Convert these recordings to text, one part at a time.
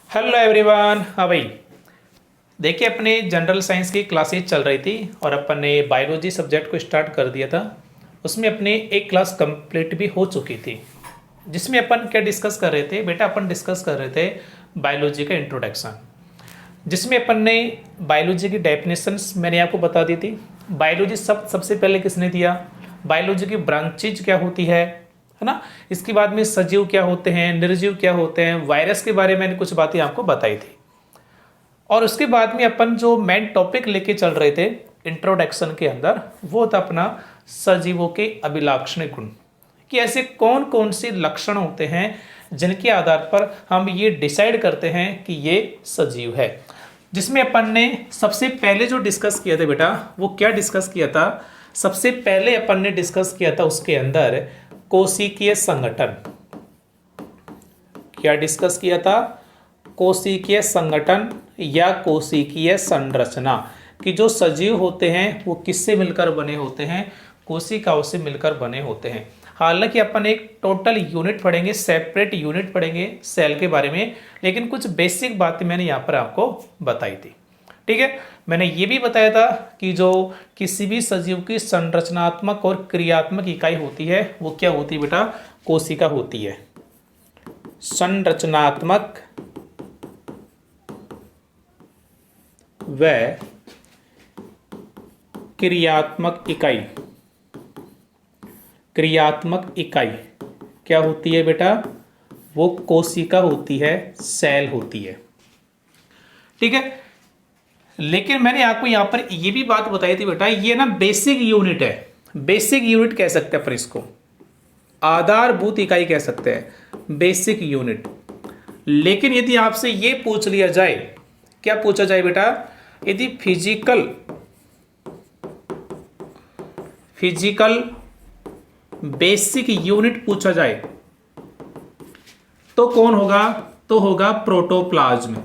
Hello everyone. हाँ भाई, देखिए अपने जनरल साइंस की क्लासेज चल रही थी और अपन ने बायोलॉजी सब्जेक्ट को स्टार्ट कर दिया था। उसमें अपने एक क्लास कंप्लीट भी हो चुकी थी, जिसमें अपन क्या डिस्कस कर रहे थे बेटा। अपन डिस्कस कर रहे थे बायोलॉजी का इंट्रोडक्शन, जिसमें अपन ने बायोलॉजी की डेफिनेशंस मैंने आपको बता दी थी। बायोलॉजी सबसे पहले किसने दिया, बायोलॉजी की ब्रांचेज क्या होती है ना। इसके बाद में सजीव क्या होते हैं, निर्जीव क्या होते हैं, वायरस के बारे में मैंने कुछ बातें आपको बताई थी। और उसके बाद में अपन जो मेन टॉपिक लेके चल रहे थे इंट्रोडक्शन के अंदर, वो था अपना सजीवों के अभिलाक्षणिक गुण, कि ऐसे कौन कौन से लक्षण होते हैं जिनके आधार पर हम ये डिसाइड करते हैं कि ये सजीव है। जिसमें अपन ने सबसे पहले जो डिस्कस किया था बेटा, वो क्या डिस्कस किया था, सबसे पहले अपन ने डिस्कस किया था उसके अंदर कोशिकीय संगठन। क्या डिस्कस किया था, कोशिकीय संगठन या कोशिकीय संरचना, कि जो सजीव होते हैं वो किससे मिलकर बने होते हैं, कोशिकाओं से मिलकर बने होते हैं। हालांकि अपन एक टोटल यूनिट पढ़ेंगे, सेपरेट यूनिट पढ़ेंगे सेल के बारे में, लेकिन कुछ बेसिक बातें मैंने यहाँ पर आपको बताई थी। ठीक है, मैंने ये भी बताया था कि जो किसी भी सजीव की संरचनात्मक और क्रियात्मक इकाई होती है वो क्या होती है बेटा, कोशिका होती है। संरचनात्मक व क्रियात्मक इकाई, क्रियात्मक इकाई क्या होती है बेटा, वो कोशिका होती है, सेल होती है। ठीक है, लेकिन मैंने आपको यहां पर ये भी बात बताई थी बेटा, ये ना बेसिक यूनिट है। बेसिक यूनिट कह सकते हैं अपन इसको, आधारभूत इकाई कह सकते हैं, बेसिक यूनिट। लेकिन यदि आपसे ये पूछ लिया जाए, क्या पूछा जाए बेटा, यदि फिजिकल बेसिक यूनिट पूछा जाए तो कौन होगा, तो होगा प्रोटोप्लाज्म।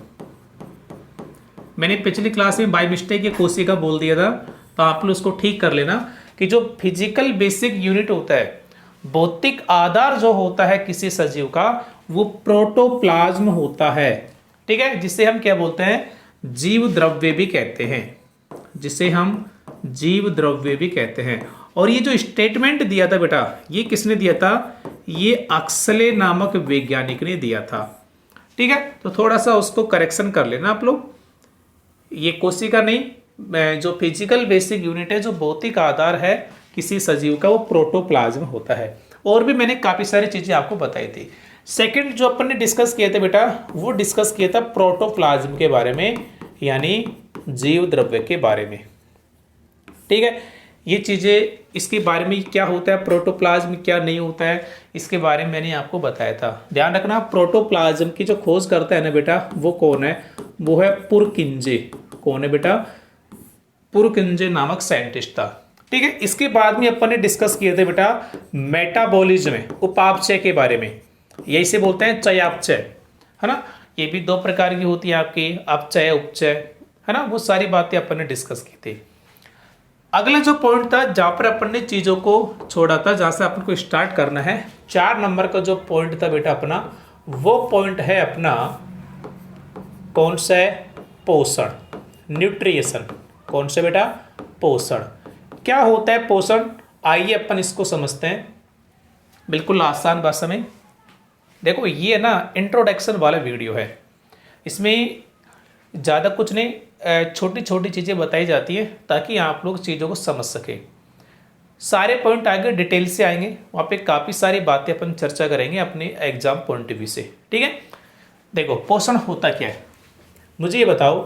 मैंने पिछली क्लास में बाय मिस्टेक ये कोशिका बोल दिया था, तो आप लोग उसको ठीक कर लेना कि जो फिजिकल बेसिक यूनिट होता है, भौतिक आधार जो होता है किसी सजीव का, वो प्रोटोप्लाज्म होता है। ठीक है, जिसे हम क्या बोलते हैं, जीव द्रव्य भी कहते हैं, जिसे हम जीव द्रव्य भी कहते हैं। और ये जो स्टेटमेंट दिया था बेटा, ये किसने दिया था, ये अक्सले नामक वैज्ञानिक ने दिया था। ठीक है, तो थोड़ा सा उसको करेक्शन कर लेना आप लोग। ये कोशिका नहीं, जो फिजिकल बेसिक यूनिट है, जो भौतिक आधार है किसी सजीव का, वो प्रोटोप्लाज्म होता है। और भी मैंने काफी सारी चीजें आपको बताई थी। सेकंड जो अपन ने डिस्कस किया था बेटा, वो डिस्कस किया था प्रोटोप्लाज्म के बारे में, यानी जीव द्रव्य के बारे में। ठीक है, ये चीजें, इसके बारे में क्या होता है प्रोटोप्लाज्म, क्या नहीं होता है, इसके बारे में मैंने आपको बताया था। ध्यान रखना, प्रोटोप्लाज्म की जो खोज करता है ना बेटा, वो कौन है, वो है पुरकिंजे। कौन है बेटा, पुरकिंजे नामक साइंटिस्ट था। ठीक है, इसके बाद में अपन ने डिस्कस किए थे बेटा मेटाबॉलिज्म, उपापचय के बारे में। यही से बोलते हैं चयापचय, है ना। ये भी दो प्रकार की होती है आपकी, अपचय उपचय, है ना। वो सारी बातें अपन ने डिस्कस की थी। अगला जो पॉइंट था जहां पर अपन ने चीजों को छोड़ा था, जहां से अपन को स्टार्ट करना है, 4 नंबर का जो पॉइंट था बेटा अपना, वो पॉइंट है अपना कौन सा है, पोषण, न्यूट्रिएशन। कौन सा बेटा, पोषण। क्या होता है पोषण, आइए अपन इसको समझते हैं बिल्कुल आसान भाषा में। देखो ये ना इंट्रोडक्शन वाला वीडियो है, इसमें ज़्यादा कुछ नहीं, छोटी छोटी चीज़ें बताई जाती है ताकि आप लोग चीज़ों को समझ सकें। सारे पॉइंट आगे डिटेल से आएंगे, वहाँ पे काफ़ी सारी बातें अपन चर्चा करेंगे अपने एग्जाम पॉइंट ऑफ व्यू से। ठीक है, देखो पोषण होता क्या है, मुझे ये बताओ,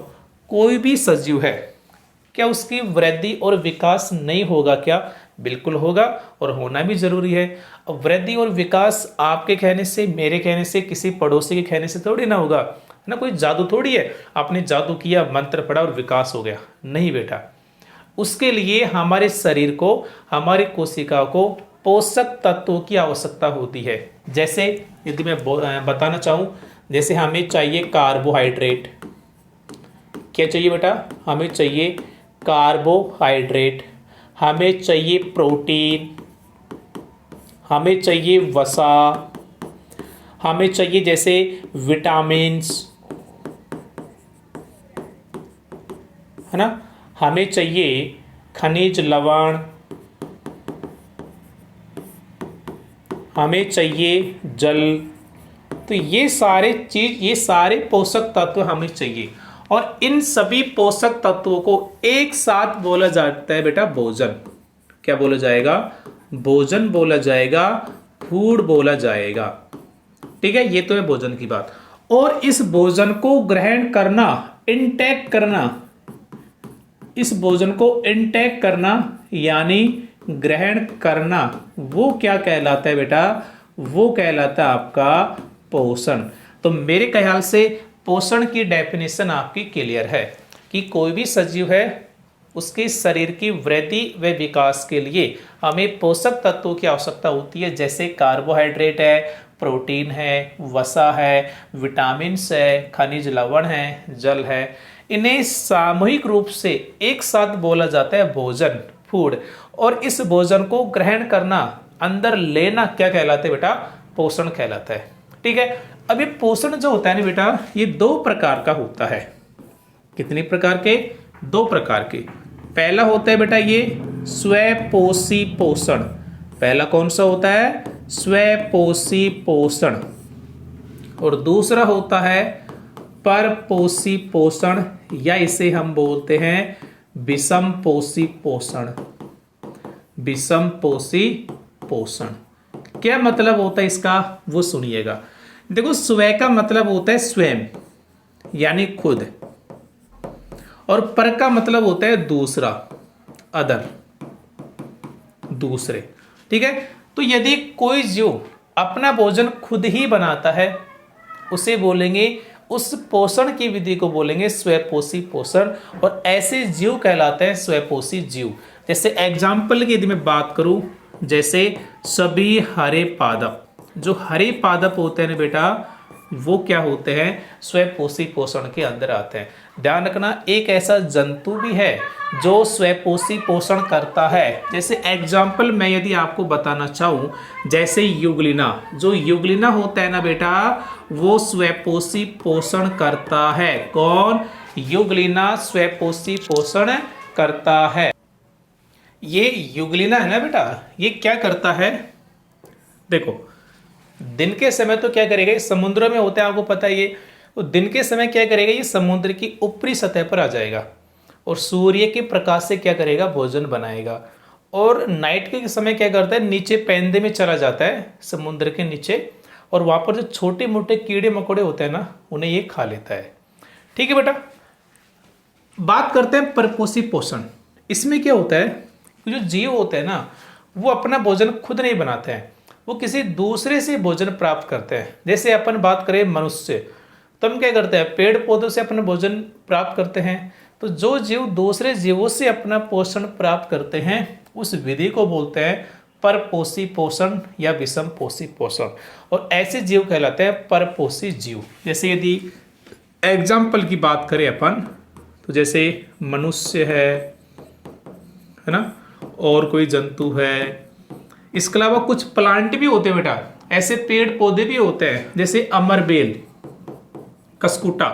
कोई भी सजीव है, क्या उसकी वृद्धि और विकास नहीं होगा क्या, बिल्कुल होगा, और होना भी जरूरी है। अब वृद्धि और विकास आपके कहने से, मेरे कहने से, किसी पड़ोसी के कहने से थोड़ी ना होगा, है ना। कोई जादू थोड़ी है, आपने जादू किया, मंत्र पढ़ा और विकास हो गया, नहीं बेटा। उसके लिए हमारे शरीर को, हमारी कोशिका को पोषक तत्वों की आवश्यकता होती है। जैसे यदि मैं बताना चाहूँ, जैसे हमें चाहिए कार्बोहाइड्रेट। क्या चाहिए बेटा, हमें चाहिए कार्बोहाइड्रेट, हमें चाहिए प्रोटीन, हमें चाहिए वसा, हमें चाहिए जैसे विटामिन्स, है ना। हमें चाहिए खनिज लवण, हमें चाहिए जल। तो ये सारे पोषक तत्व हमें चाहिए, और इन सभी पोषक तत्वों को एक साथ बोला जाता है बेटा भोजन। क्या बोला जाएगा? भोजन बोला जाएगा, फूड बोला जाएगा। ठीक है, ये तो है भोजन की बात। और इस भोजन को ग्रहण करना, इनटेक करना, इस भोजन को इनटेक करना यानी ग्रहण करना, वो क्या कहलाता है बेटा? वो कहलाता है आपका पोषण। तो मेरे ख्याल से पोषण की डेफिनेशन आपकी क्लियर है कि कोई भी सजीव है, उसके शरीर की वृद्धि व विकास के लिए हमें पोषक तत्वों की आवश्यकता होती है, जैसे कार्बोहाइड्रेट है, प्रोटीन है, वसा है, विटामिन्स है, खनिज लवण है, जल है। इन्हें सामूहिक रूप से एक साथ बोला जाता है भोजन, फूड। और इस भोजन को ग्रहण करना, अंदर लेना क्या कहलाता है बेटा? पोषण कहलाता है। ठीक है, अब ये पोषण जो होता है ना बेटा, ये 2 प्रकार का होता है। कितने प्रकार के? 2 प्रकार के। पहला होता है बेटा ये स्वपोषी पोषण। पहला कौन सा होता है? स्वपोषी पोषण। और दूसरा होता है परपोषी पोषण, या इसे हम बोलते हैं विषमपोषी पोषण। विषमपोषी पोषण क्या मतलब होता है इसका, वो सुनिएगा। देखो, स्व का मतलब होता है स्वयं यानी खुद, और पर का मतलब होता है दूसरा, अदर, दूसरे। ठीक है, तो यदि कोई जीव अपना भोजन खुद ही बनाता है, उसे बोलेंगे, उस पोषण की विधि को बोलेंगे स्वपोषी पोषण। और ऐसे जीव कहलाते हैं स्वपोषी जीव। जैसे एग्जाम्पल की यदि मैं बात करूं, जैसे सभी हरे पादप, जो हरे पादप होते हैं ना बेटा, वो क्या होते हैं? स्वपोषी पोषण के अंदर आते हैं। ध्यान रखना, एक ऐसा जंतु भी है जो स्वपोषी पोषण करता है। जैसे एग्जाम्पल मैं यदि आपको बताना चाहूँ, जैसे युगलिना, जो युगलिना होता है ना बेटा, वो स्वपोषी पोषण करता है। कौन? युगलिना स्वपोषी पोषण करता है। ये युगलिना है ना बेटा, ये क्या करता है? देखो, दिन के समय तो क्या करेगा, समुद्र में होता है, आपको पता है ये। तो दिन के समय क्या करेगा, ये समुद्र की ऊपरी सतह पर आ जाएगा और सूर्य के प्रकाश से क्या करेगा, भोजन बनाएगा। और नाइट के समय क्या करता है, नीचे पैंदे में चला जाता है समुद्र के नीचे, और वहाँ पर जो छोटे मोटे कीड़े मकोड़े होते हैं ना, उन्हें ये खा लेता है। ठीक है बेटा, बात करते हैं परपोषी पोषण। इसमें क्या होता है, जो जीव होते हैं ना, वो अपना भोजन खुद नहीं बनाते हैं, वो किसी दूसरे से भोजन प्राप्त करते हैं। जैसे अपन बात करें मनुष्य, तो हम क्या करते हैं, पेड़ पौधों से अपना भोजन प्राप्त करते हैं। तो जो जीव दूसरे जीवों से अपना पोषण प्राप्त करते हैं, उस विधि को बोलते हैं परपोषी पोषण या विषमपोषी पोषण। और ऐसे जीव कहलाते हैं परपोषी जीव। जैसे यदि एग्जाम्पल की बात करें अपन, तो जैसे मनुष्य है ना, और कोई जंतु है। इसके अलावा कुछ प्लांट भी होते हैं बेटा, ऐसे पेड़ पौधे भी होते हैं, जैसे अमरबेल, कसकुटा,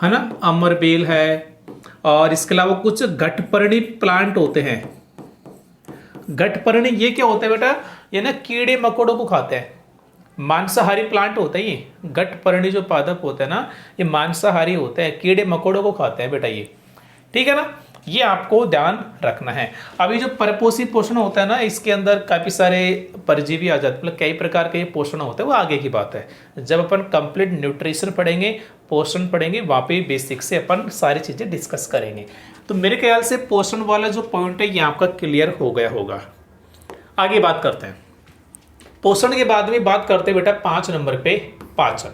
है ना, अमरबेल है। और इसके अलावा कुछ घटपर्णी प्लांट होते हैं। घटपर्णी ये क्या होता है बेटा, ये ना कीड़े मकोड़ों को खाते हैं, मांसाहारी प्लांट होता है ये। घटपर्णी जो पादप होते हैं ना, ये मांसाहारी होते हैं, कीड़े मकोड़ों को खाते हैं बेटा ये। ठीक है ना, ये आपको ध्यान रखना है। अभी जो परपोषी पोषण होता है ना, इसके अंदर काफी सारे परजीवी आ जाते हैं, मतलब कई प्रकार के पोषण होते हैं, वो आगे की बात है। जब अपन कंप्लीट न्यूट्रिशन पढ़ेंगे, पोषण पढ़ेंगे, वहाँ पे बेसिक से अपन सारी चीजें डिस्कस करेंगे। तो मेरे ख्याल से पोषण वाला जो पॉइंट है ये आपका क्लियर हो गया होगा। आगे बात करते हैं, पोषण के बाद में बात करते हैं बेटा 5 नंबर पे पाचन।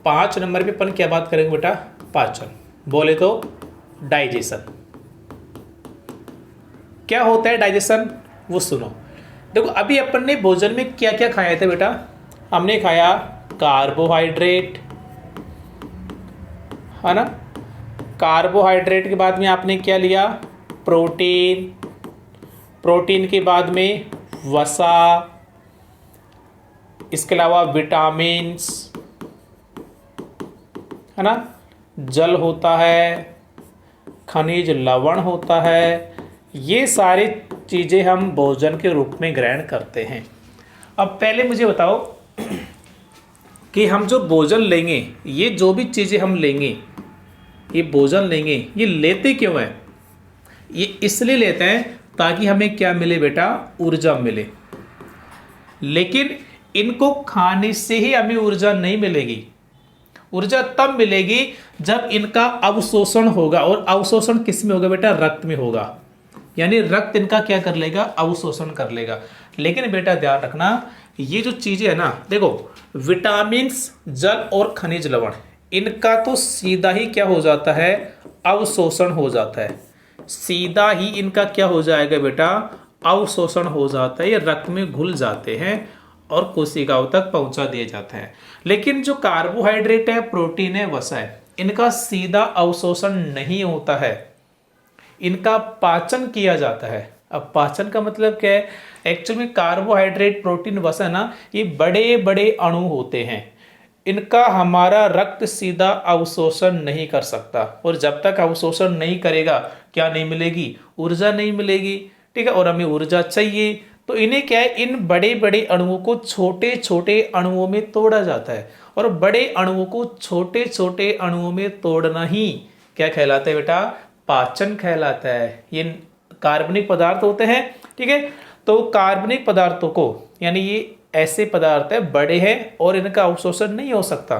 5 नंबर पे अपन क्या बात करेंगे बेटा, पाचन। बोले तो डाइजेशन। क्या होता है डाइजेशन, वो सुनो। देखो, अभी अपन ने भोजन में क्या क्या खाया था बेटा, हमने खाया कार्बोहाइड्रेट, है ना। कार्बोहाइड्रेट के बाद में आपने क्या लिया, प्रोटीन। प्रोटीन के बाद में वसा, इसके अलावा विटामिन्स, है ना, जल होता है, खनिज लवण होता है। ये सारी चीज़ें हम भोजन के रूप में ग्रहण करते हैं। अब पहले मुझे बताओ कि हम जो भोजन लेंगे, ये जो भी चीज़ें हम लेंगे, ये भोजन लेंगे, ये लेते क्यों हैं? ये इसलिए लेते हैं ताकि हमें क्या मिले बेटा? ऊर्जा मिले। लेकिन इनको खाने से ही हमें ऊर्जा नहीं मिलेगी। ऊर्जा तब मिलेगी जब इनका अवशोषण होगा। और अवशोषण किस में होगा बेटा? रक्त में होगा। यानी रक्त इनका क्या कर लेगा? अवशोषण कर लेगा। लेकिन बेटा ध्यान रखना, ये जो चीजें है ना, देखो विटामिन्स, जल और खनिज लवण, इनका तो सीधा ही क्या हो जाता है? अवशोषण हो जाता है। सीधा ही इनका क्या हो जाएगा बेटा? अवशोषण हो जाता है। ये रक्त में घुल जाते हैं और कोशिकाओं तक पहुंचा दिए जाते हैं। लेकिन जो कार्बोहाइड्रेट है, प्रोटीन है, वसा है, इनका सीधा अवशोषण नहीं होता है, इनका पाचन किया जाता है। अब पाचन का मतलब क्या है? एक्चुअली में कार्बोहाइड्रेट, प्रोटीन, वसा ना, ये बड़े बड़े अणु होते हैं। इनका हमारा रक्त सीधा अवशोषण नहीं कर सकता। और जब तक अवशोषण नहीं करेगा, क्या नहीं मिलेगी? ऊर्जा नहीं मिलेगी। ठीक है, और हमें ऊर्जा चाहिए, तो इन्हें क्या है? इन बड़े बड़े अणुओं को छोटे छोटे अणुओं में तोड़ा जाता है। और बड़े अणुओं को छोटे छोटे अणुओं में तोड़ना ही क्या कहलाता है बेटा? पाचन कहलाता है। ये कार्बनिक पदार्थ होते हैं। ठीक है, तो कार्बनिक पदार्थों को, यानी ये ऐसे पदार्थ है, बड़े हैं और इनका अवशोषण नहीं हो सकता,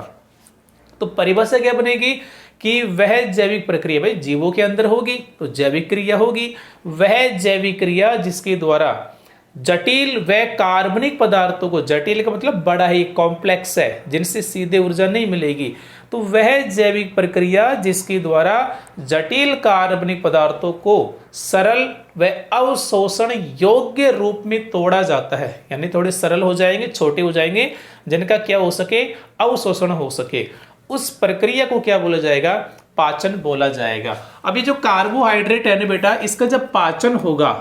तो परिभाषा क्या बनेगी कि वह जैविक प्रक्रिया, भाई जीवों के अंदर होगी तो जैविक क्रिया होगी, वह जैविक क्रिया जिसके द्वारा जटिल व कार्बनिक पदार्थों को, जटिल का मतलब बड़ा ही कॉम्प्लेक्स है, जिनसे सीधे ऊर्जा नहीं मिलेगी, तो वह जैविक प्रक्रिया जिसके द्वारा जटिल कार्बनिक पदार्थों को सरल व अवशोषण योग्य रूप में तोड़ा जाता है। यानी थोड़े सरल हो जाएंगे, छोटे हो जाएंगे, जिनका क्या हो सके? अवशोषण हो सके। उस प्रक्रिया को क्या बोला जाएगा? पाचन बोला जाएगा। अभी जो कार्बोहाइड्रेट है ना बेटा, इसका जब पाचन होगा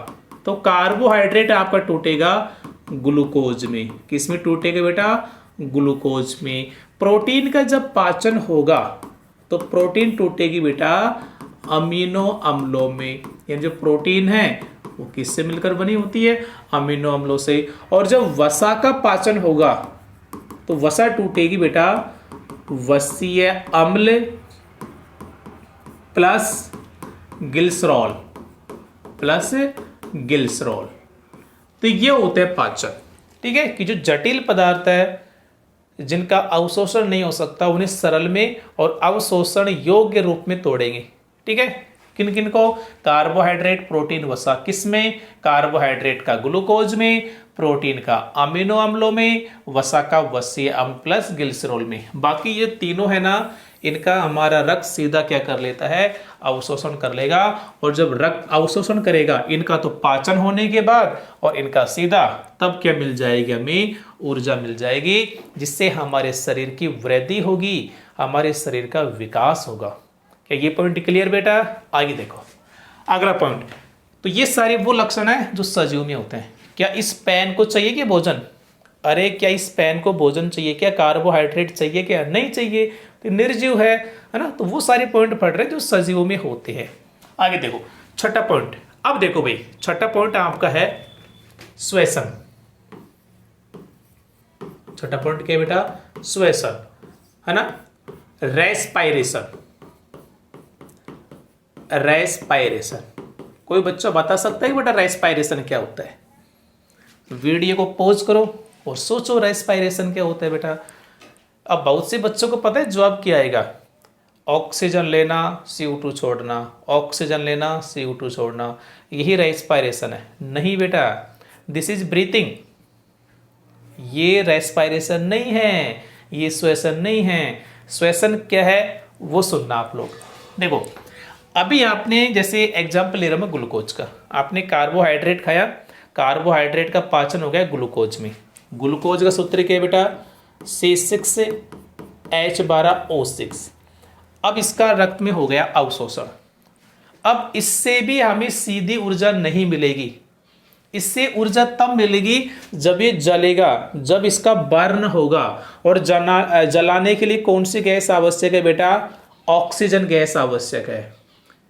तो कार्बोहाइड्रेट आपका टूटेगा ग्लूकोज में। किस में टूटेगा बेटा? ग्लूकोज में। प्रोटीन का जब पाचन होगा तो प्रोटीन टूटेगी बेटा अमीनो अम्लों में। यानी जो प्रोटीन है वो किससे मिलकर बनी होती है? अमीनो अम्लों से। और जब वसा का पाचन होगा तो वसा टूटेगी बेटा वसीय अम्ल प्लस ग्लिसरॉल, प्लस ग्लिसरॉल। तो ये होते हैं पाचन। ठीक है, कि जो जटिल पदार्थ है जिनका अवशोषण नहीं हो सकता, उन्हें सरल में और अवशोषण योग्य रूप में तोड़ेंगे। ठीक है, किन किन को? कार्बोहाइड्रेट, प्रोटीन, वसा। किस में? कार्बोहाइड्रेट का ग्लूकोज में, प्रोटीन का अमीनो अम्लों में, वसा का वसीय अम्ल प्लस ग्लिसरॉल में। बाकी ये तीनों है ना, इनका हमारा रक्त सीधा क्या कर लेता है? अवशोषण कर लेगा। और जब रक्त अवशोषण करेगा इनका तो पाचन होने के बाद, और इनका सीधा, तब क्या मिल जाएगी? हमें ऊर्जा मिल जाएगी, जिससे हमारे शरीर की वृद्धि होगी, हमारे शरीर का विकास होगा। क्या ये पॉइंट क्लियर बेटा? आगे देखो अगला पॉइंट। तो ये सारे वो लक्षण है जो सजीव में होते हैं। क्या इस पैन को चाहिए क्या भोजन? अरे क्या इस पैन को भोजन चाहिए क्या? कार्बोहाइड्रेट चाहिए क्या? नहीं चाहिए, तो निर्जीव है ना। तो वो सारे पॉइंट पढ़ रहे हैं जो सजीवों में होते हैं। आगे देखो छठा पॉइंट। अब देखो भाई, छठा पॉइंट आपका है श्वसन। छठा पॉइंट क्या है बेटा? श्वसन, है ना। Respiration, respiration. कोई बच्चा बता सकता है बेटा रेस्पायरेशन क्या होता है? वीडियो को पॉज करो और सोचो रेस्पायरेशन क्या होता है बेटा। अब बहुत से बच्चों को पता है जवाब क्या आएगा? ऑक्सीजन लेना, CO2 छोड़ना, ऑक्सीजन लेना, CO2 छोड़ना, यही रेस्पायरेशन है। नहीं बेटा, दिस इज ब्रीथिंग। ये रेस्पायरेशन नहीं है, ये श्वसन नहीं है। श्वसन क्या है वो सुनना आप लोग। देखो अभी आपने जैसे एग्जाम्पल ले रहा हूं ग्लूकोज का। आपने कार्बोहाइड्रेट खाया, कार्बोहाइड्रेट का पाचन हो गया ग्लूकोज में। ग्लूकोज का सूत्र क्या है बेटा? C6H12O6। अब इसका रक्त में हो गया अवशोषण। अब इससे भी हमें सीधी ऊर्जा नहीं मिलेगी। इससे ऊर्जा तब मिलेगी जब ये जलेगा, जब इसका बर्न होगा। और जलाने के लिए कौन सी गैस आवश्यक है बेटा? ऑक्सीजन गैस आवश्यक है।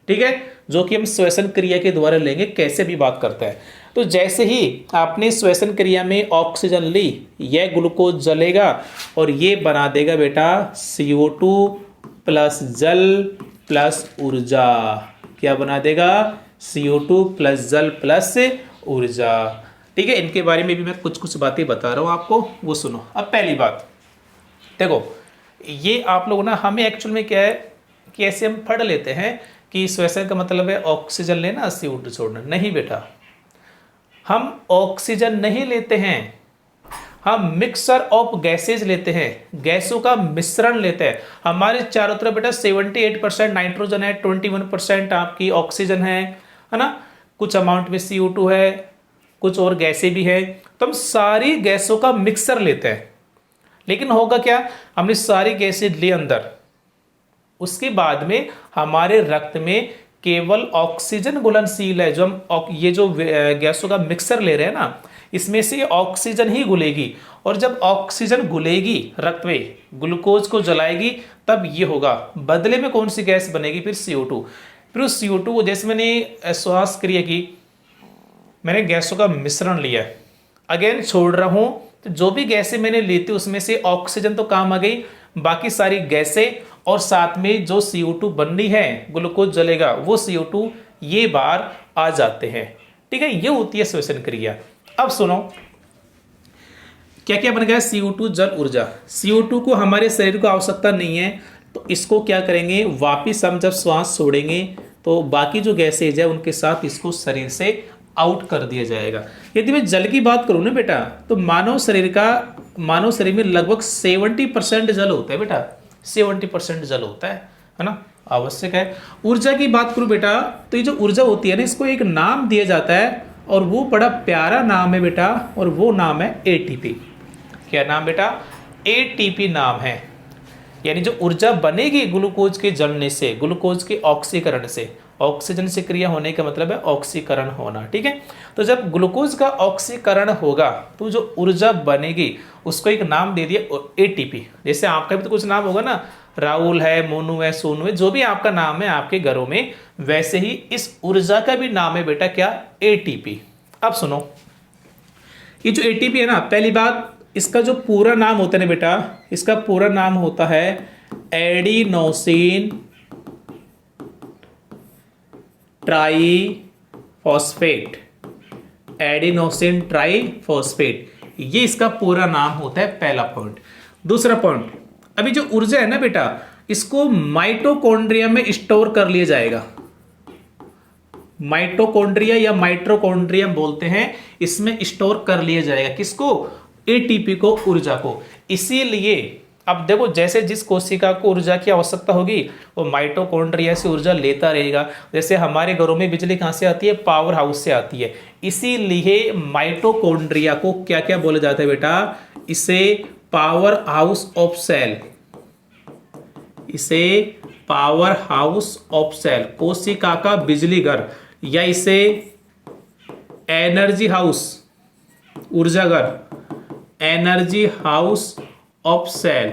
ठीक है, जो कि हम श्वसन क्रिया के द्वारा लेंगे, कैसे भी बात करते हैं। तो जैसे ही आपने श्वसन क्रिया में ऑक्सीजन ली, यह ग्लूकोज जलेगा और ये बना देगा बेटा CO2 प्लस जल प्लस ऊर्जा। क्या बना देगा? CO2 प्लस जल प्लस ऊर्जा। ठीक है, इनके बारे में भी मैं कुछ कुछ बातें बता रहा हूँ आपको, वो सुनो। अब पहली बात देखो, ये आप लोग ना, हमें एक्चुअल में क्या है कि ऐसे हम पढ़ लेते हैं कि श्वसन का मतलब है ऑक्सीजन लेना, CO2 छोड़ना। नहीं बेटा, हम ऑक्सीजन नहीं लेते हैं, हम मिक्सर ऑफ गैसेज लेते हैं, गैसों का मिश्रण लेते हैं। हमारे चारों तरफ बेटा 78% नाइट्रोजन है, 21% आपकी ऑक्सीजन है ना, कुछ अमाउंट में CO2 है, कुछ और गैसें भी है। तो हम सारी गैसों का मिक्सर लेते हैं। लेकिन होगा क्या, हमने सारी गैसें ली अंदर, उसके बाद में हमारे रक्त में केवल ऑक्सीजन घुलनशील है। जो हम ये जो गैसों का मिक्सर ले रहे हैं ना, इसमें से ऑक्सीजन ही घुलेगी, और जब ऑक्सीजन घुलेगी रक्त में, ग्लूकोज को जलाएगी, तब ये होगा। बदले में कौन सी गैस बनेगी? फिर CO2। फिर उस CO2 को, जैसे मैंने श्वास क्रिया की, मैंने गैसों का मिश्रण लिया, अगेन छोड़ रहा हूं, तो जो भी गैसें मैंने ली थी उसमें से ऑक्सीजन तो काम आ गई, बाकी सारी गैसें और साथ में जो CO2 बननी है, ग्लूकोज जलेगा, वो CO2 ये बार आ जाते हैं। ठीक है, ये होती है श्वसन क्रिया। अब सुनो क्या क्या बन गया? CO2 जल ऊर्जा। CO2 को हमारे शरीर को आवश्यकता नहीं है, तो इसको क्या करेंगे, वापिस हम जब श्वास छोड़ेंगे तो बाकी जो गैसेज है उनके साथ इसको शरीर से आउट कर दिया जाएगा। यदि मैं जल की बात करूं ना बेटा, तो मानव शरीर में लगभग 70% जल होता है बेटा, 70% जल होता है ना, आवश्यक है। ऊर्जा की बात करूं बेटा, तो ये जो ऊर्जा होती है ना, इसको एक नाम दिया जाता है, और वो बड़ा प्यारा नाम है बेटा, और वो नाम है ATP। क्या नाम बेटा? ATP नाम है। यानी जो ऊर्जा बनेगी ग्लूकोज के जलने से, ग्लूकोज के ऑक्सीकरण से, ऑक्सीजन से क्रिया होने का मतलब है ऑक्सीकरण होना। ठीक है, तो जब ग्लूकोज का ऑक्सीकरण होगा तो जो ऊर्जा बनेगी उसको एक नाम दे दिया ATP। जैसे आपका भी तो कुछ नाम होगा ना, राहुल है, मोनू है, सोनू है, जो भी आपका नाम है आपके घरों में, वैसे ही इस ऊर्जा का भी नाम है बेटा क्या? ATP। अब सुनो, ये जो ATP है ना, पहली बात, इसका जो पूरा नाम होता है ना बेटा, इसका पूरा नाम होता है एडिनोसिन ट्राईफॉस्फेट। एडिनोसिन ट्राईफॉस्फेट, ये इसका पूरा नाम होता है, पहला पॉइंट। दूसरा पॉइंट, अभी जो ऊर्जा है ना बेटा, इसको माइटोकॉन्ड्रिया में स्टोर कर लिया जाएगा। माइटोकॉन्ड्रिया या माइट्रोकॉन्ड्रिया बोलते हैं, इसमें स्टोर कर लिया जाएगा। किसको? ATP को, ऊर्जा को। इसीलिए अब देखो, जैसे जिस कोशिका को ऊर्जा की आवश्यकता होगी वो माइटोकॉन्ड्रिया से ऊर्जा लेता रहेगा। जैसे हमारे घरों में बिजली कहां से आती है? पावर हाउस से आती है। इसीलिए माइटोकॉन्ड्रिया को क्या क्या बोला जाता है बेटा? इसे पावर हाउस ऑफ सेल, इसे पावर हाउस ऑफ सेल, कोशिका का बिजली घर, या इसे एनर्जी हाउस, ऊर्जा घर, एनर्जी हाउस ऑफ सेल,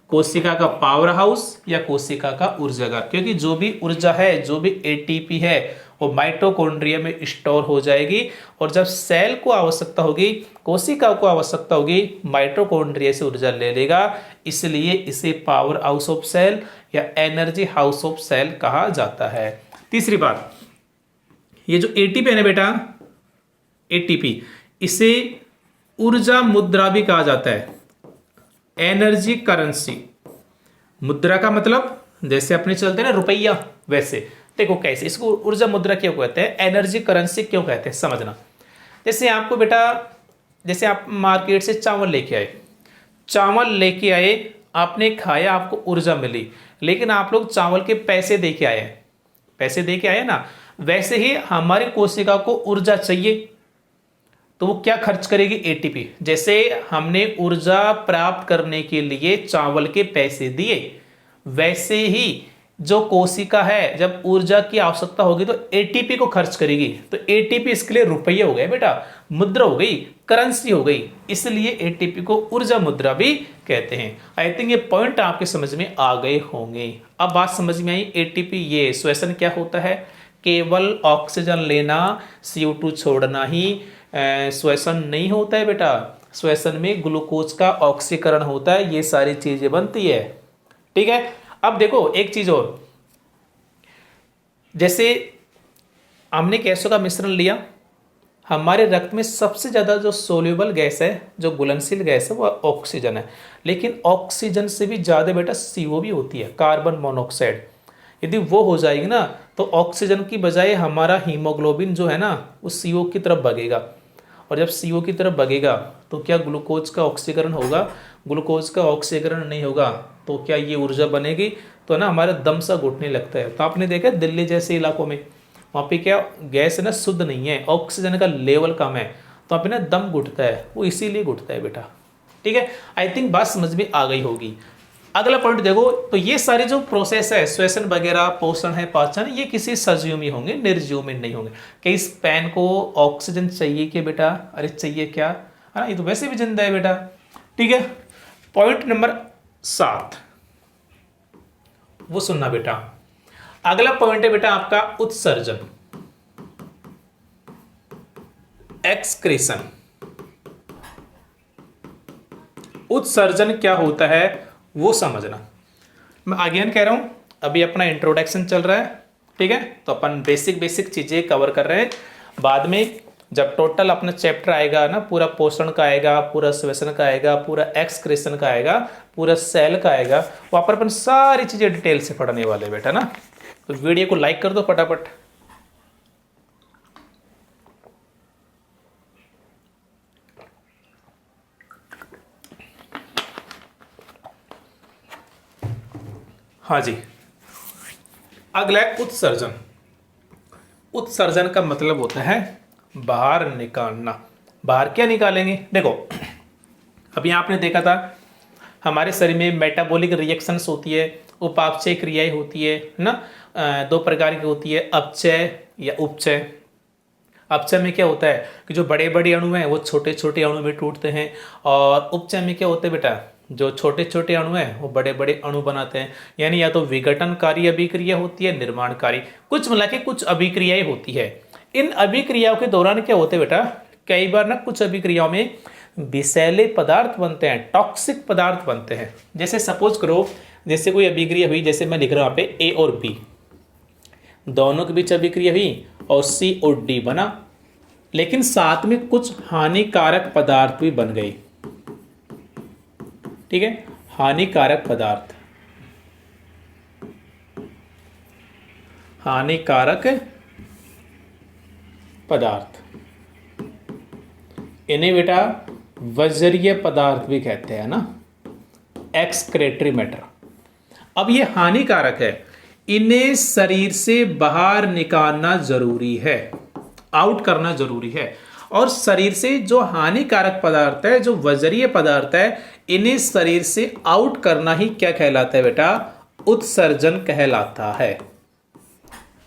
कोशिका का पावर हाउस या कोशिका का ऊर्जा घर। क्योंकि जो भी ऊर्जा है, जो भी ATP है, वो माइटोकॉन्ड्रिया में स्टोर हो जाएगी, और जब सेल को आवश्यकता होगी, कोशिका को आवश्यकता होगी, माइटोकॉन्ड्रिया से ऊर्जा ले लेगा। इसलिए इसे पावर हाउस ऑफ सेल या एनर्जी हाउस ऑफ सेल कहा जाता है। तीसरी बात, ये जो ATP है ना बेटा, ATP, इसे ऊर्जा मुद्रा भी कहा जाता है, एनर्जी करेंसी। मुद्रा का मतलब जैसे अपने चलते हैं ना रुपया, वैसे देखो कैसे, इसको ऊर्जा मुद्रा क्यों कहते हैं, एनर्जी करेंसी क्यों कहते हैं, समझना। जैसे आपको बेटा, जैसे आप मार्केट से चावल लेके आए, आपने खाया, आपको ऊर्जा मिली, लेकिन आप लोग चावल के पैसे दे के आए ना, वैसे ही हमारी कोशिका को ऊर्जा चाहिए, तो वो क्या खर्च करेगी? ATP। जैसे हमने ऊर्जा प्राप्त करने के लिए चावल के पैसे दिए, वैसे ही जो कोशिका है जब ऊर्जा की आवश्यकता होगी तो एटीपी को खर्च करेगी, तो एटीपी इसके लिए रुपये हो गए बेटा, मुद्रा हो गई, करेंसी हो गई, इसलिए एटीपी को ऊर्जा मुद्रा भी कहते हैं। आई थिंक ये पॉइंट आपके समझ में आ गए होंगे। अब बात समझ में आई, एटीपी ये श्वसन क्या होता है, केवल ऑक्सीजन लेना, CO2 छोड़ना ही श्वसन नहीं होता है बेटा, श्वसन में ग्लूकोज का ऑक्सीकरण होता है, ये सारी चीजें बनती है। ठीक है, अब देखो एक चीज और, जैसे हमने गैसों का मिश्रण लिया, हमारे रक्त में सबसे ज्यादा जो सोल्यूबल गैस है, जो घुलनशील गैस है, वो ऑक्सीजन है, लेकिन ऑक्सीजन से भी ज्यादा बेटा CO भी होती है, कार्बन मोनोऑक्साइड। यदि वो हो जाएगी ना तो ऑक्सीजन की बजाय हमारा हीमोग्लोबिन जो है ना वो CO की तरफ भागेगा, और जब CO की तरफ भागेगा तो क्या ग्लूकोज का ऑक्सीकरण होगा, ग्लूकोज का ऑक्सीकरण नहीं होगा तो क्या ये ऊर्जा बनेगी, तो ना हमारा दम सा घुटने लगता है। तो आपने देखा दिल्ली जैसे इलाकों में वहाँ पे क्या गैस है ना शुद्ध नहीं है, ऑक्सीजन का लेवल कम है, तो वहाँ पे ना दम घुटता है, वो इसीलिए घुटता है बेटा। ठीक है, आई थिंक बात समझ में आ गई होगी। अगला पॉइंट देखो, तो ये सारी जो प्रोसेस है, श्वसन वगैरह, पोषण है, पाचन, ये किसी सजीव में होंगे, निर्जीव में नहीं होंगे। क्या इस पैन को ऑक्सीजन चाहिए क्या बेटा, अरे चाहिए क्या, है ना, ये तो वैसे भी जिंदा है बेटा। ठीक है, पॉइंट नंबर 7 वो सुनना बेटा। अगला पॉइंट है बेटा आपका उत्सर्जन, एक्सक्रीशन। उत्सर्जन क्या होता है वो समझना। मैं अगेन कह रहा हूं, अभी अपना इंट्रोडक्शन चल रहा है, ठीक है, तो अपन बेसिक चीजें कवर कर रहे हैं। बाद में जब टोटल अपना चैप्टर आएगा ना, पूरा पोषण का आएगा, पूरा श्वसन का आएगा, पूरा एक्सक्रीशन का आएगा, पूरा सेल का आएगा, वहां पर अपन सारी चीजें डिटेल से पढ़ने वाले बेटा ना। तो वीडियो को लाइक कर दो फटाफट। हाँ जी, अगला है उत्सर्जन। उत्सर्जन का मतलब होता है बाहर निकालना। बाहर क्या निकालेंगे, देखो अभी आपने देखा था हमारे शरीर में मेटाबॉलिक रिएक्शंस होती है, उपापचय क्रियाएं होती है ना, 2 प्रकार की होती है, अपचय या उपचय। अपचय में क्या होता है कि जो बड़े बड़े अणु हैं वो छोटे छोटे अणु में टूटते हैं, और उपचय में क्या होता है बेटा, जो छोटे छोटे अणु हैं वो बड़े बड़े अणु बनाते हैं। यानी या तो विघटनकारी अभिक्रिया होती है, निर्माणकारी, कुछ मिला के कुछ अभिक्रियाएं होती है। इन अभिक्रियाओं के दौरान क्या होते हैं बेटा, कई बार ना कुछ अभिक्रियाओं में विषैले पदार्थ बनते हैं, टॉक्सिक पदार्थ बनते हैं। जैसे सपोज करो, जैसे कोई अभिक्रिया हुई, जैसे मैं लिख रहा हूं यहाँ पे A और B, दोनों के बीच अभिक्रिया हुई और C और D बना, लेकिन साथ में कुछ हानिकारक पदार्थ भी बन गए। ठीक है, हानिकारक पदार्थ, हानिकारक पदार्थ, इन्हें बेटा वजरीय पदार्थ भी कहते हैं ना, एक्सक्रेटरी मैटर। अब ये हानिकारक है, इन्हें शरीर से बाहर निकालना जरूरी है, आउट करना जरूरी है। और शरीर से जो हानिकारक पदार्थ है, जो वजरीय पदार्थ है, इन्हें शरीर से आउट करना ही क्या कहलाता है बेटा, उत्सर्जन कहलाता है।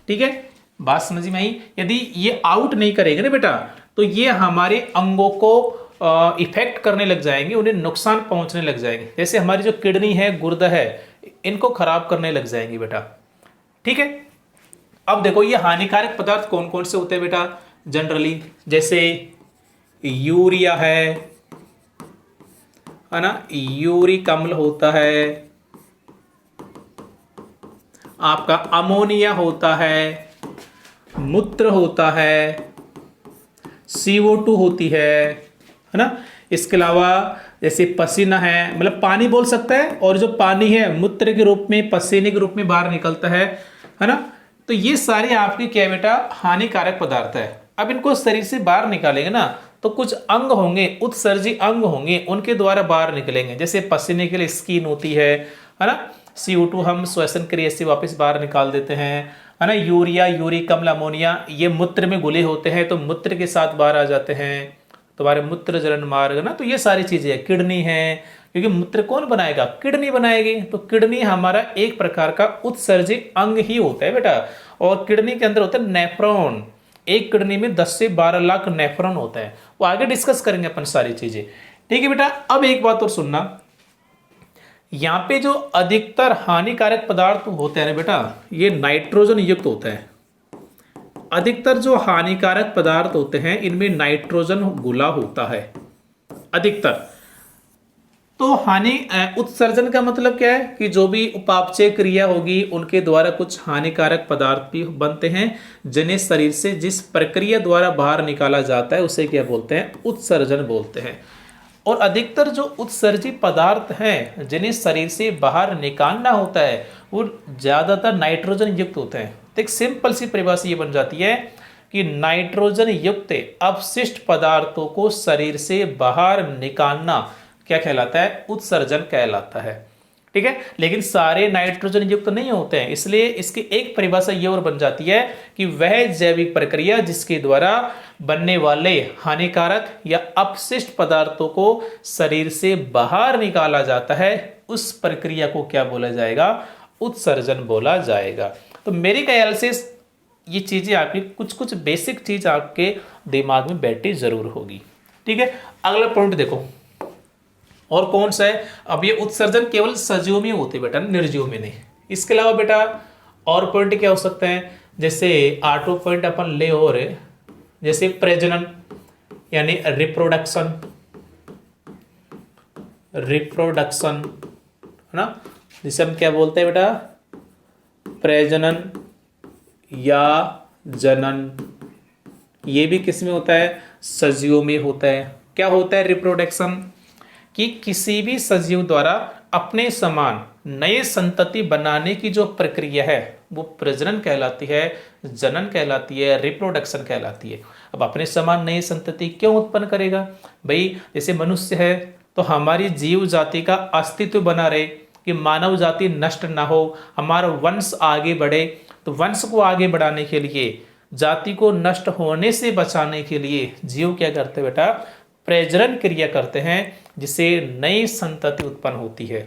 ठीक है, बात समझ में आई। यदि ये आउट नहीं करेंगे ना बेटा तो ये हमारे अंगों को इफेक्ट करने लग जाएंगे, उन्हें नुकसान पहुंचने लग जाएंगे। जैसे हमारी जो किडनी है, गुर्दा है, इनको खराब करने लग जाएंगी बेटा। ठीक है, अब देखो ये हानिकारक पदार्थ कौन कौन से होते हैं बेटा जनरली, जैसे यूरिया है ना, यूरिक अम्ल होता है, आपका अमोनिया होता है, मूत्र होता है, CO2 होती है ना। इसके अलावा जैसे पसीना है, मतलब पानी बोल सकता है, और जो पानी है मूत्र के रूप में, पसीने के रूप में बाहर निकलता है ना। तो ये सारे आपके क्या बेटा हानिकारक पदार्थ है। अब इनको शरीर से बाहर निकालेंगे ना तो कुछ अंग होंगे, उत्सर्जी अंग होंगे, उनके द्वारा बाहर निकलेंगे। जैसे पसीने के लिए स्किन होती है ना, CO2 हम श्वसन क्रिया से वापस बाहर निकाल देते हैं, है ना। यूरिया, यूरिक अम्ल, अमोनिया ये मूत्र में घुले होते हैं तो मूत्र के साथ बाहर आ जाते हैं। तुम्हारे मूत्र जनन मार्ग ना, तो ये सारी चीजें है, किडनी है, क्योंकि मूत्र कौन बनाएगा, किडनी बनाएगी। तो किडनी हमारा एक प्रकार का उत्सर्जी अंग ही होता है बेटा। और किडनी के अंदर होता है नेफ्रॉन, एक किडनी में 10 से 12 लाख नेफ्रॉन होता है। वो आगे डिस्कस करेंगे अपन सारी चीजें, ठीक है बेटा। अब एक बात और सुनना, यहाँ पे जो अधिकतर हानिकारक पदार्थ होते हैं ना बेटा, ये नाइट्रोजन युक्त होता है। अधिकतर जो हानिकारक पदार्थ होते हैं इनमें नाइट्रोजन घुला होता है अधिकतर। तो उत्सर्जन का मतलब क्या है कि जो भी उपापचय क्रिया होगी उनके द्वारा कुछ हानिकारक पदार्थ भी बनते हैं, जिन्हें शरीर से जिस प्रक्रिया द्वारा बाहर निकाला जाता है उसे क्या बोलते हैं, उत्सर्जन बोलते हैं। और अधिकतर जो उत्सर्जी पदार्थ हैं जिन्हें शरीर से बाहर निकालना होता है वो ज्यादातर नाइट्रोजन युक्त होते हैं। तो एक सिंपल सी परिभाषा ये बन जाती है कि नाइट्रोजन युक्त अपशिष्ट पदार्थों को शरीर से बाहर निकालना क्या कहलाता है, उत्सर्जन कहलाता है, ठीक है। लेकिन सारे नाइट्रोजन युक्त नहीं होते हैं, इसलिए इसकी एक परिभाषा ये और बन जाती है कि वह जैविक प्रक्रिया जिसके द्वारा बनने वाले हानिकारक या अपशिष्ट पदार्थों को शरीर से बाहर निकाला जाता है, उस प्रक्रिया को क्या बोला जाएगा, उत्सर्जन बोला जाएगा। तो मेरे ख्याल से ये चीजें आपकी कुछ कुछ बेसिक चीज आपके दिमाग में बैठी जरूर होगी, ठीक है। अगला पॉइंट देखो, और कौन सा है, अब ये उत्सर्जन केवल सजीव में होते बेटा, निर्जीव में नहीं। इसके अलावा बेटा और पॉइंट क्या हो सकते हैं, जैसे 8 पॉइंट अपन ले और जैसे प्रजनन यानी रिप्रोडक्शन, रिप्रोडक्शन है ना, जिसे हम क्या बोलते हैं बेटा, प्रजनन या जनन। ये भी किस में होता है, सजीवों में होता है। क्या होता है रिप्रोडक्शन, कि किसी भी सजीव द्वारा अपने समान नए संतति बनाने की जो प्रक्रिया है वो प्रजनन कहलाती है, जनन कहलाती है, रिप्रोडक्शन कहलाती है। अब अपने समान नई संतति क्यों उत्पन्न करेगा भाई, जैसे मनुष्य है तो हमारी जीव जाति का अस्तित्व बना रहे, कि मानव जाति नष्ट ना हो, हमारा वंश आगे बढ़े। तो वंश को आगे बढ़ाने के लिए, जाति को नष्ट होने से बचाने के लिए जीव क्या करते हैं बेटा, प्रजनन क्रिया करते हैं, जिससे नई संतति उत्पन्न होती है,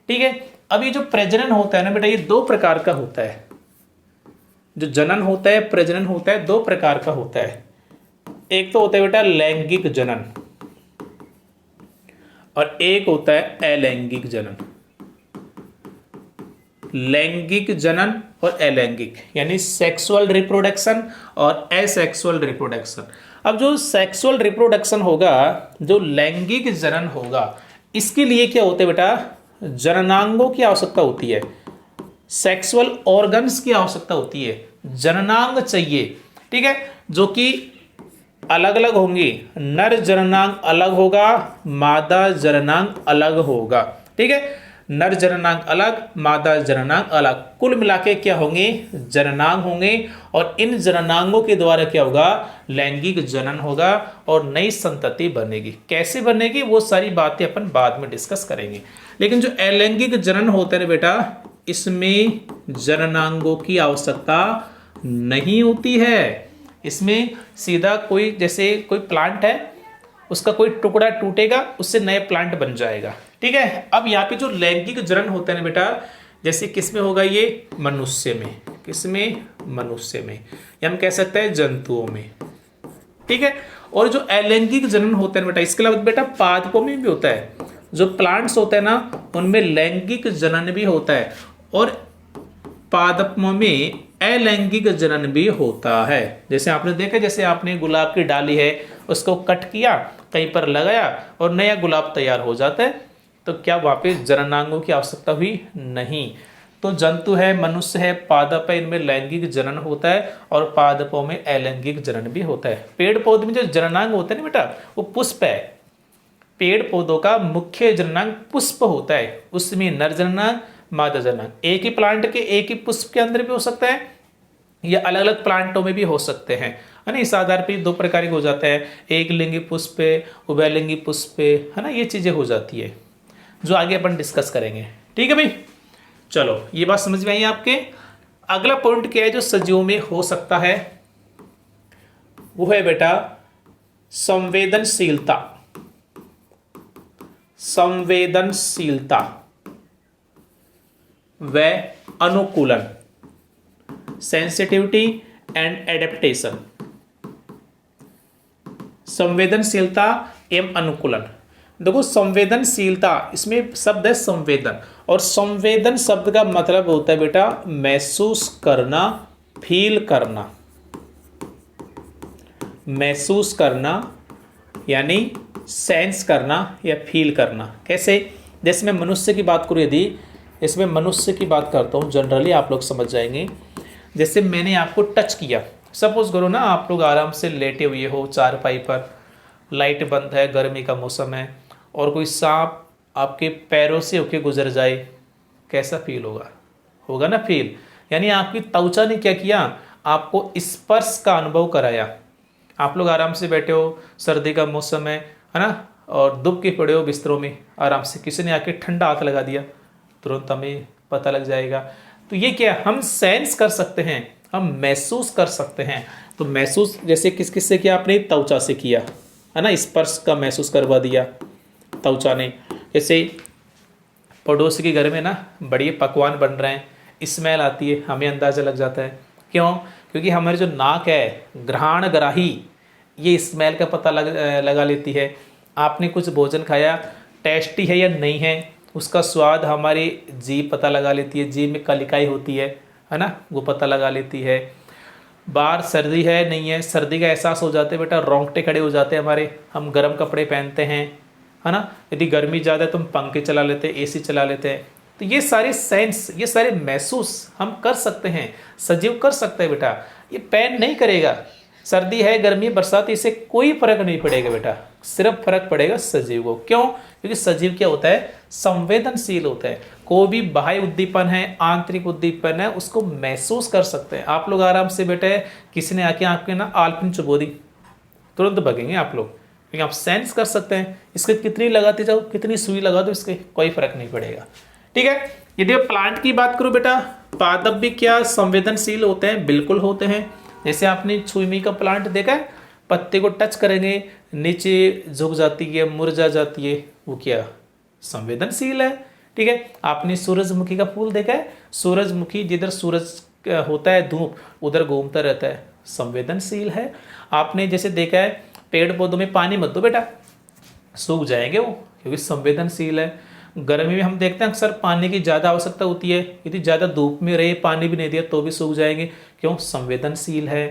ठीक है। अब ये जो प्रजनन होता है ना बेटा, ये 2 प्रकार का होता है। जो जनन होता है, प्रजनन होता है, 2 प्रकार का होता है। एक तो होता है बेटा लैंगिक जनन और एक होता है अलैंगिक जनन। लैंगिक जनन और अलैंगिक यानी सेक्सुअल रिप्रोडक्शन और एसेक्सुअल रिप्रोडक्शन। अब जो सेक्सुअल रिप्रोडक्शन होगा, जो लैंगिक जनन होगा, इसके लिए क्या होते हैं बेटा, जननांगों की आवश्यकता होती है, सेक्सुअल ऑर्गन्स की आवश्यकता होती है, जननांग चाहिए, ठीक है, जो कि अलग अलग होंगी। नर जननांग अलग होगा, मादा जननांग अलग होगा, ठीक है। नर जननांग अलग, मादा जननांग अलग, कुल मिलाके क्या होंगे, जननांग होंगे। और इन जननांगों के द्वारा क्या होगा, लैंगिक जनन होगा और नई संतति बनेगी। कैसे बनेगी वो सारी बातें अपन बाद में डिस्कस करेंगे। लेकिन जो अलैंगिक जनन होता है बेटा, इसमें जननांगों की आवश्यकता नहीं होती है। इसमें सीधा कोई, जैसे कोई प्लांट है, उसका कोई टुकड़ा टूटेगा, उससे नए प्लांट बन जाएगा, ठीक है। अब यहाँ पे जो लैंगिक जनन होता है ना बेटा, जैसे किस में होगा, ये मनुष्य में, किसमें, मनुष्य में, या हम कह सकते हैं जंतुओं में, ठीक है। और जो अलैंगिक जनन होता है बेटा, इसके अलावा बेटा पादपों में भी होता है। जो प्लांट्स होते हैं ना, उनमें लैंगिक जनन भी होता है और पादपों में अलैंगिक जनन भी होता है। जैसे आपने देखा, जैसे आपने गुलाब की डाली है, उसको कट किया, कहीं पर लगाया और नया गुलाब तैयार हो जाता है। तो क्या वापस जननांगों की आवश्यकता हुई, नहीं। तो जंतु है, मनुष्य है, पादप है, इनमें लैंगिक जनन होता है और पादपों में अलैंगिक जनन भी होता है। पेड़ पौधे में जो जननांग होता है ना बेटा, वो पुष्प है। पेड़ पौधों का मुख्य जननांग पुष्प होता है, उसमें नर जननांग, मादा जननांग। एक ही प्लांट के एक ही पुष्प के अंदर भी हो सकता है या अलग अलग प्लांटों में भी हो सकते हैं, है ना। इस आधार पर 2 प्रकार के हो जाते हैं, एक लिंगी पुष्प, उभयलिंगी पुष्प, है ना। ये चीजें हो जाती है जो आगे अपन डिस्कस करेंगे, ठीक है भाई। चलो ये बात समझ में आई आपके। अगला पॉइंट क्या है जो सजीवों में हो सकता है, वो है बेटा संवेदनशीलता, संवेदनशीलता व अनुकूलन, सेंसिटिविटी एंड एडेप्टेशन। संवेदनशीलता एवं अनुकूलन। देखो संवेदनशीलता, इसमें शब्द है संवेदन, और संवेदन शब्द का मतलब होता है बेटा महसूस करना, फील करना, महसूस करना यानी सेंस करना या फील करना। कैसे? जैसे मैं मनुष्य की बात करूँ, यदि इसमें मनुष्य की बात करता हूँ, जनरली आप लोग समझ जाएंगे। जैसे मैंने आपको टच किया, सपोज करो ना आप लोग आराम से लेटे हुए हो चारपाई पर, लाइट बंद है, गर्मी का मौसम है, और कोई सांप आपके पैरों से होके गुजर जाए, कैसा फील होगा? होगा ना फील। यानी आपकी त्वचा ने क्या किया, आपको स्पर्श का अनुभव कराया। आप लोग आराम से बैठे हो, सर्दी का मौसम है ना, और दुब के पड़े हो बिस्तरों में, आराम से किसी ने आके ठंडा हाथ लगा दिया, तुरंत हमें पता लग जाएगा। तो ये क्या, हम सेंस कर सकते हैं, हम महसूस कर सकते हैं। तो महसूस जैसे किस किस से किया आपने? त्वचा से किया है ना, स्पर्श का महसूस करवा दिया त्वचा ने। जैसे पड़ोस के घर में ना बढ़िया पकवान बन रहे हैं, स्मेल आती है, हमें अंदाज़ा लग जाता है। क्यों? क्योंकि हमारी जो नाक है, घ्राण ग्राही, ये स्मेल का पता लगा लेती है। आपने कुछ भोजन खाया, टेस्टी है या नहीं है, उसका स्वाद हमारी जीभ पता लगा लेती है, जीभ में कलिकाई होती है ना, वो पता लगा लेती है। बाहर सर्दी है नहीं है, सर्दी का एहसास हो जाता है बेटा, रोंगटे खड़े हो जाते हैं हमारे, हम गर्म कपड़े पहनते हैं है ना। यदि गर्मी ज़्यादा है तो हम पंखे चला लेते हैं, एसी चला लेते हैं। तो ये सारे सेंस, ये सारे महसूस हम कर सकते हैं, सजीव कर सकते हैं बेटा। ये पैन नहीं करेगा, सर्दी है, गर्मी, बरसात, इससे कोई फर्क नहीं पड़ेगा बेटा, सिर्फ फर्क पड़ेगा सजीव को। क्यों? क्योंकि सजीव क्या होता है? संवेदनशील होता है। कोई भी बाह्य उद्दीपन है, आंतरिक उद्दीपन है, उसको महसूस कर सकते हैं। आप लोग आराम से बैठे, किसी ने आके आपके ना आलपिन चुबो दी, तुरंत भगेंगे आप लोग, क्योंकि आप सेंस कर सकते हैं। इसके कितनी लगाते जाओ, कितनी सुई लगा दो, इसके कोई फर्क नहीं पड़ेगा। ठीक है। यदि प्लांट की बात करूं बेटा, पादप भी क्या संवेदनशील होते हैं? बिल्कुल होते हैं। जैसे आपने छुईमी का प्लांट देखा है, पत्ते को टच करेंगे नीचे झुक जाती है, मुरझा जाती है, वो क्या संवेदनशील है। ठीक है। आपने सूरजमुखी का फूल देखा है, सूरजमुखी जिधर सूरज होता है धूप, उधर घूमता रहता है, संवेदनशील है। आपने जैसे देखा है पेड़ पौधों में पानी मत दो बेटा, सूख जाएंगे वो, क्योंकि संवेदनशील है। गर्मी में हम देखते हैं अक्सर पानी की ज़्यादा आवश्यकता होती है, यदि ज़्यादा धूप में रहे, पानी भी नहीं दिया तो भी सूख जाएंगे, क्यों? संवेदनशील है।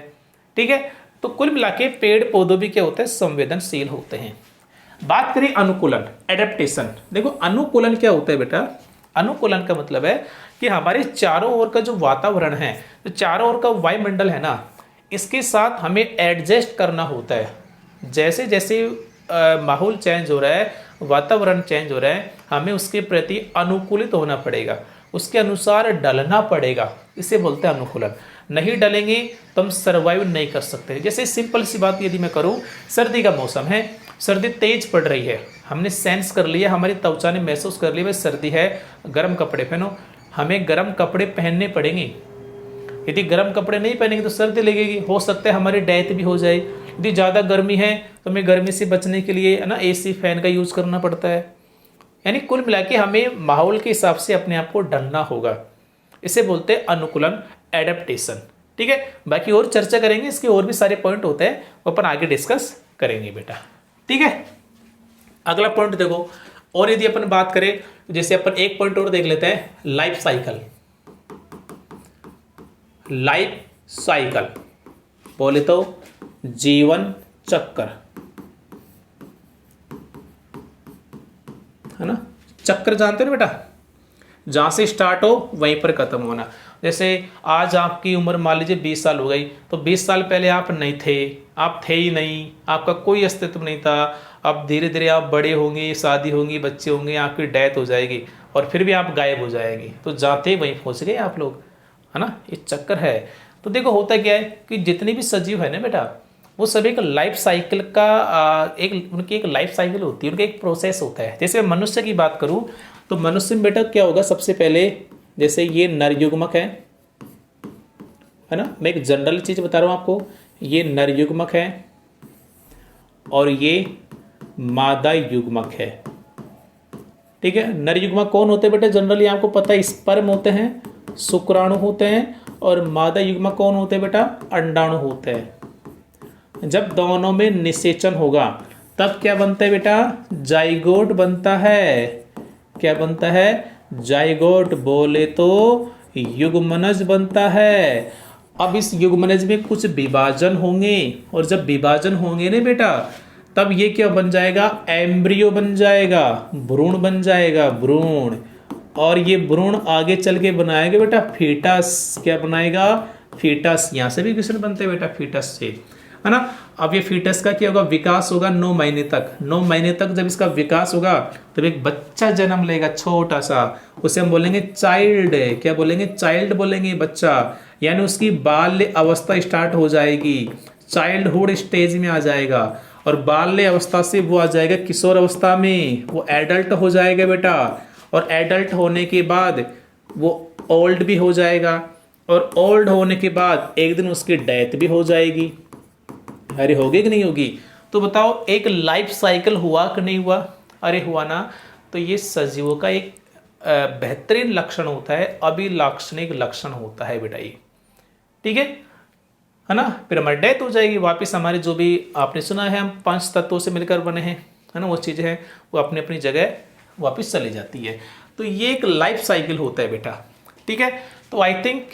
ठीक है। तो कुल मिला के पेड़ पौधों भी क्या होते हैं? संवेदनशील होते हैं। बात करें अनुकूलन, एडेप्टेशन। देखो अनुकूलन क्या होता है बेटा? अनुकूलन का मतलब है कि हमारे चारों ओर का जो वातावरण है, जो चारों ओर का वायुमंडल है ना, इसके साथ हमें एडजस्ट करना होता है। जैसे जैसे माहौल चेंज हो रहा है, वातावरण चेंज हो रहा है, हमें उसके प्रति अनुकूलित होना पड़ेगा, उसके अनुसार ढलना पड़ेगा, इसे बोलते हैं अनुकूलन। नहीं डलेंगे तो हम सर्वाइव नहीं कर सकते। जैसे सिंपल सी बात यदि मैं करूं, सर्दी का मौसम है, सर्दी तेज पड़ रही है, हमने सेंस कर लिया, हमारी त्वचा ने महसूस कर लिया भाई सर्दी है, गर्म कपड़े पहनो। हमें गर्म कपड़े पहनने पड़ेंगे। यदि गर्म कपड़े नहीं पहनेंगे तो सर्दी लगेगी, हो सकता है हमारी डेथ भी हो जाए। यदि ज़्यादा गर्मी है तो हमें गर्मी से बचने के लिए है ना एसी फैन का यूज़ करना पड़ता है। यानी कुल मिला के हमें माहौल के हिसाब से अपने आप को ढलना होगा, इसे बोलते हैं अनुकूलन, एडेप्टेशन। ठीक है। बाकी और चर्चा करेंगे, इसके और भी सारे पॉइंट होते हैं, वो अपन आगे डिस्कस करेंगे बेटा। ठीक है। अगला पॉइंट देखो, और यदि अपन बात करें तो जैसे अपन एक पॉइंट और देख लेते हैं, लाइफ साइकिल। लाइफ साइकिल बोले तो जीवन चक्र है ना। चक्र जानते हो ना बेटा, जहां से स्टार्ट हो वहीं पर खत्म होना। जैसे आज आपकी उम्र मान लीजिए 20 साल हो गई, तो 20 साल पहले आप नहीं थे, आप थे ही नहीं, आपका कोई अस्तित्व नहीं था। अब धीरे धीरे आप बड़े होंगे, शादी होंगी, बच्चे होंगे, आपकी डेथ हो जाएगी, और फिर भी आप गायब हो जाएंगे। तो जाते वहीं पहुंच गए आप लोग, है ना। ये चक्कर है। तो देखो होता क्या है कि जितने भी सजीव है ना बेटा, वो सभी एक लाइफ साइकिल का उनकी एक लाइफ साइकिल होती है, उनका एक प्रोसेस होता है। जैसे मनुष्य की बात करूं तो मनुष्य में बेटा क्या होगा, सबसे पहले जैसे ये नर युग्मक है ना, मैं एक जनरल चीज बता रहा हूं आपको, ये नर युग्मक है और ये मादा युग्मक है। ठीक है, नर युग्मक कौन होते हैं बेटा? जनरली आपको पता है स्पर्म होते हैं, शुक्राणु होते हैं, और मादा युग्मक कौन होते हैं बेटा? अंडाणु होते हैं। जब दोनों में निषेचन होगा तब क्या बनता है बेटा? जाइगोट बनता है। क्या बनता है? जाइगोट, बोले तो युग्मनज बनता है। अब इस युग्मनज में कुछ विभाजन होंगे, और जब विभाजन होंगे ना बेटा, तब ये क्या बन जाएगा? एम्ब्रियो बन जाएगा, भ्रूण बन जाएगा, भ्रूण। और ये भ्रूण आगे चल के बनाएगा बेटा फीटस। क्या बनाएगा? फीटस। यहाँ से भी क्वेश्चन बनते हैं बेटा फीटस से, है ना। अब ये फीटस का क्या होगा? विकास होगा 9 महीने तक। 9 महीने तक जब इसका विकास होगा तब एक बच्चा जन्म लेगा, छोटा सा। उसे हम बोलेंगे चाइल्ड। क्या बोलेंगे? चाइल्ड बोलेंगे, बच्चा। यानी उसकी बाल्य अवस्था स्टार्ट हो जाएगी, चाइल्डहुड स्टेज में आ जाएगा, और बाल्य अवस्था से वो आ जाएगा किशोर अवस्था में, वो एडल्ट हो जाएगा बेटा। और एडल्ट होने के बाद वो ओल्ड भी हो जाएगा, और ओल्ड होने के बाद एक दिन उसकी डेथ भी हो जाएगी। अरे होगी कि नहीं होगी? तो बताओ, एक लाइफ साइकिल हुआ कि नहीं हुआ? अरे हुआ ना। तो ये सजीवों का एक बेहतरीन लक्षण होता है, अभिलाक्षणिक लक्षण होता है बेटा ये। ठीक है ना। फिर हमारी डेथ हो जाएगी, वापस हमारे जो भी आपने सुना है हम 5 तत्वों से मिलकर बने हैं, है ना, वो चीज़ें हैं वो अपनी अपनी जगह वापस चली जाती है। तो ये एक लाइफ साइकिल होता है बेटा। ठीक है, तो आई थिंक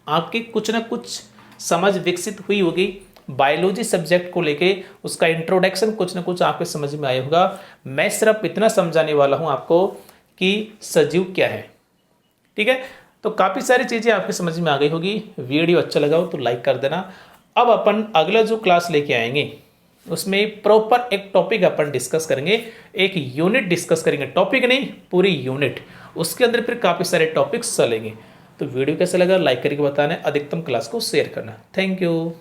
आपकी कुछ ना कुछ समझ विकसित हुई होगी बायोलॉजी सब्जेक्ट को लेके। उसका इंट्रोडक्शन कुछ ना कुछ आपके समझ में आया होगा। मैं सिर्फ इतना समझाने वाला हूं आपको कि सजीव क्या है। ठीक है, तो काफ़ी सारी चीज़ें आपके समझ में आ गई होगी। वीडियो अच्छा लगा हो तो लाइक कर देना। अब अपन अगला जो क्लास लेके आएंगे उसमें प्रॉपर एक टॉपिक अपन डिस्कस करेंगे, एक यूनिट डिस्कस करेंगे, टॉपिक नहीं पूरी यूनिट। उसके अंदर फिर काफ़ी सारे टॉपिक्स चलेंगे। तो वीडियो कैसा लगा लाइक करके बताना, अधिकतम क्लास को शेयर करना। Thank you.